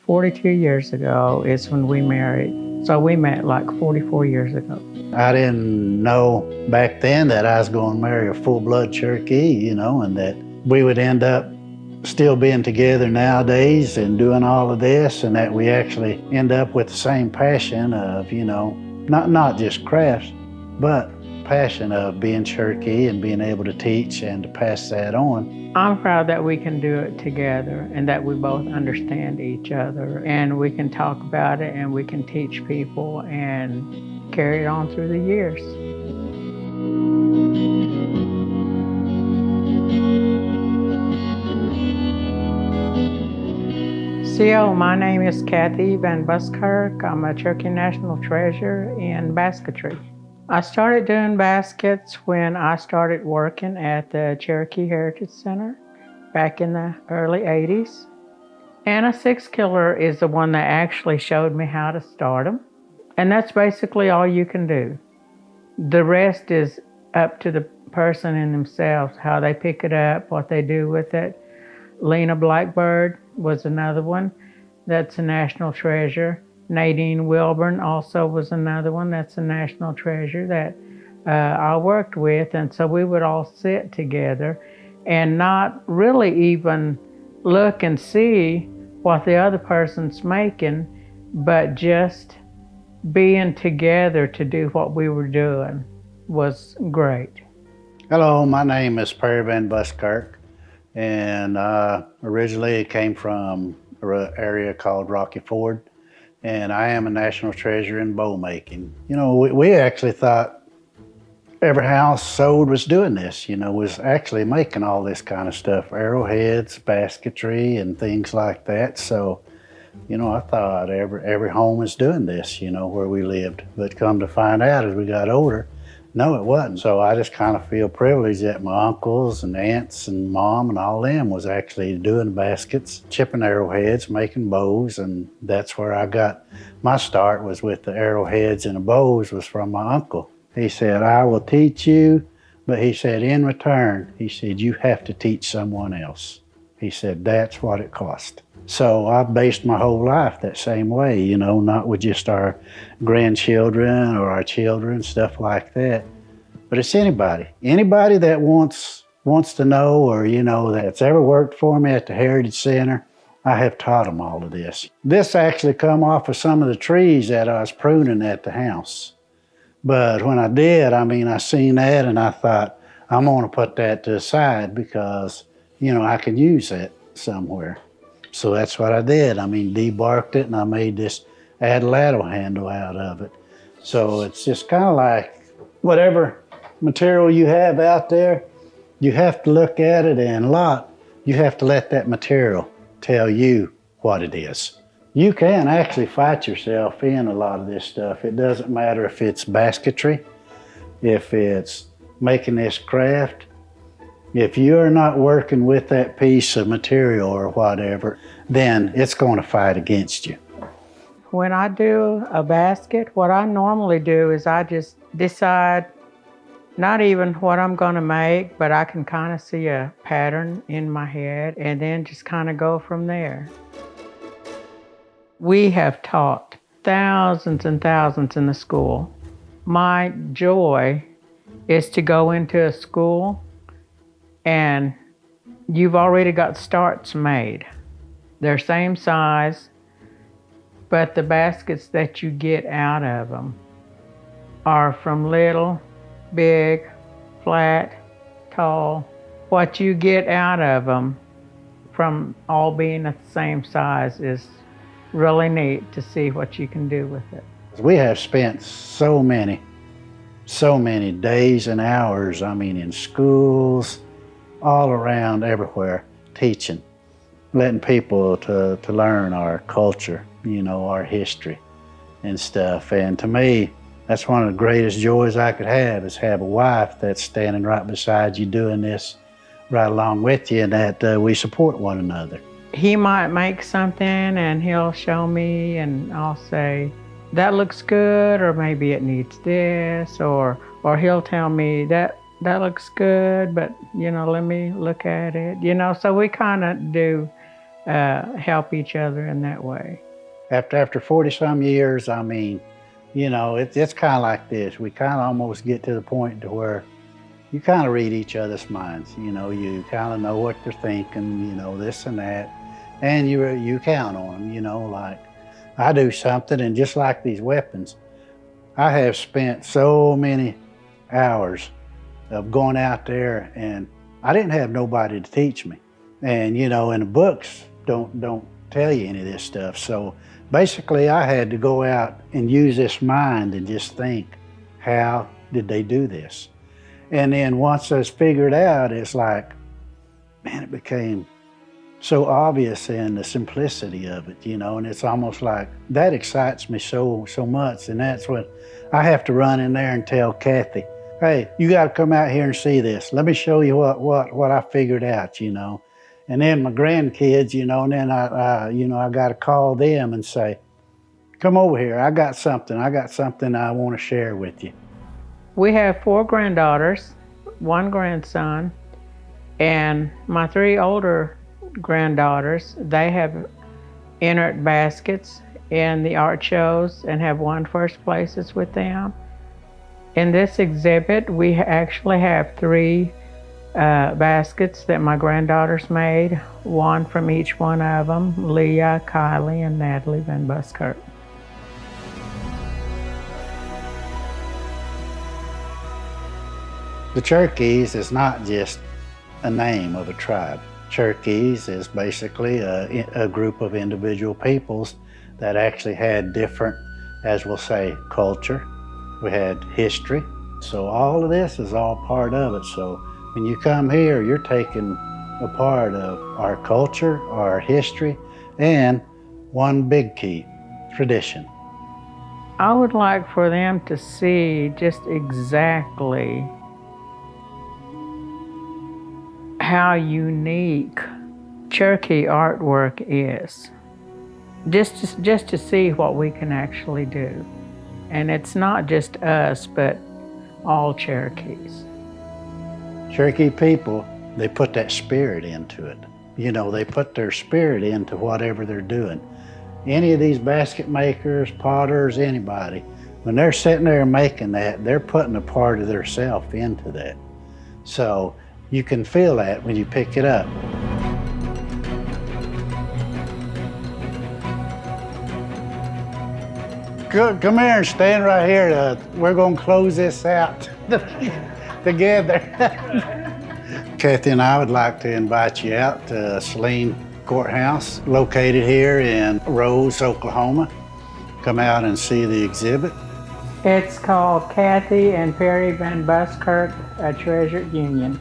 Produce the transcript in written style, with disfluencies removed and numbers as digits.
42 years ago is when we married. So we met like 44 years ago. I didn't know back then that I was going to marry a full-blood Cherokee, and that we would end up still being together nowadays and doing all of this, and that we actually end up with the same passion of, not just crafts, but passion of being Cherokee and being able to teach and to pass that on. I'm proud that we can do it together and that we both understand each other and we can talk about it and we can teach people and carry it on through the years. CO, my name is Kathy Van Buskirk. I'm a Cherokee National Treasure in basketry. I started doing baskets when I started working at the Cherokee Heritage Center back in the early 80s. And a six killer is the one that actually showed me how to start them. And that's basically all you can do. The rest is up to the person in themselves, how they pick it up, what they do with it. Lena Blackbird was another one that's a national treasure. Nadine Wilburn also was another one that's a national treasure that I worked with. And so we would all sit together and not really even look and see what the other person's making, but just being together to do what we were doing was great. Hello, my name is Perry Van Buskirk, and originally came from an area called Rocky Ford. And I am a national treasure in bow making. We actually thought every house sold was doing this, was actually making all this kind of stuff, arrowheads, basketry, and things like that. So, I thought every home was doing this, where we lived. But come to find out as we got older, no, it wasn't. So I just kind of feel privileged that my uncles and aunts and mom and all them was actually doing baskets, chipping arrowheads, making bows, and that's where I got my start, was with the arrowheads and the bows, was from my uncle. He said, I will teach you, but he said, in return, he said, you have to teach someone else. He said, that's what it cost. So I based my whole life that same way, not with just our grandchildren or our children, stuff like that. But it's anybody that wants to know, or, that's ever worked for me at the Heritage Center, I have taught them all of this. This actually come off of some of the trees that I was pruning at the house. But when I did, I seen that and I thought, I'm gonna put that to the side because, I can use that somewhere. So that's what I did. Debarked it and I made this adelato handle out of it. So it's just kind of like whatever material you have out there, you have to look at it, and you have to let that material tell you what it is. You can actually fight yourself in a lot of this stuff. It doesn't matter if it's basketry, if it's making this craft. If you're not working with that piece of material or whatever, then it's going to fight against you. When I do a basket, what I normally do is I just decide not even what I'm going to make, but I can kind of see a pattern in my head and then just kind of go from there. We have taught thousands and thousands in the school. My joy is to go into a school and you've already got starts made. They're same size, but the baskets that you get out of them are from little, big, flat, tall. What you get out of them from all being the same size is really neat to see what you can do with it. We have spent so many days and hours, in schools, all around, everywhere, teaching, letting people to learn our culture, our history and stuff. And to me, that's one of the greatest joys I could have, is have a wife that's standing right beside you doing this right along with you, and that we support one another. He might make something and he'll show me and I'll say, that looks good, or maybe it needs this, or he'll tell me that looks good, but let me look at it. So we kind of do help each other in that way. After 40 some years, I mean, you know, it's kind of like this. We kind of almost get to the point to where you kind of read each other's minds. You know, you kind of know what they're thinking, you know, this and that, and you count on them, you know, like I do something, and just like these weapons, I have spent so many hours of going out there, and I didn't have nobody to teach me. And, you know, and the books don't tell you any of this stuff. So basically I had to go out and use this mind and just think, how did they do this? And then once I figured out, it's like, man, it became so obvious, and the simplicity of it, you know, and it's almost like that excites me so much. And that's what I have to run in there and tell Kathy, hey, you got to come out here and see this. Let me show you what I figured out, you know. And then my grandkids, you know, and then I got to call them and say, come over here. I got something I want to share with you. We have 4 granddaughters, 1 grandson, and my 3 older granddaughters, they have entered baskets in the art shows and have won first places with them. In this exhibit, we actually have 3 baskets that my granddaughters made, 1 from each one of them, Leah, Kylie, and Natalie Van Buskirk. The Cherokees is not just a name of a tribe. Cherokees is basically a group of individual peoples that actually had different, as we'll say, culture. We had history. So all of this is all part of it. So when you come here, you're taking a part of our culture, our history, and one big key, tradition. I would like for them to see just exactly how unique Cherokee artwork is. Just to see what we can actually do. And it's not just us, but all Cherokees. Cherokee people, they put that spirit into it. You know, they put their spirit into whatever they're doing. Any of these basket makers, potters, anybody, when they're sitting there making that, they're putting a part of their self into that. So you can feel that when you pick it up. Good, come here and stand right here. We're gonna close this out together. Kathy and I would like to invite you out to Saline Courthouse, located here in Rose, Oklahoma. Come out and see the exhibit. It's called Kathy and Perry Van Buskirk, a Treasured Union.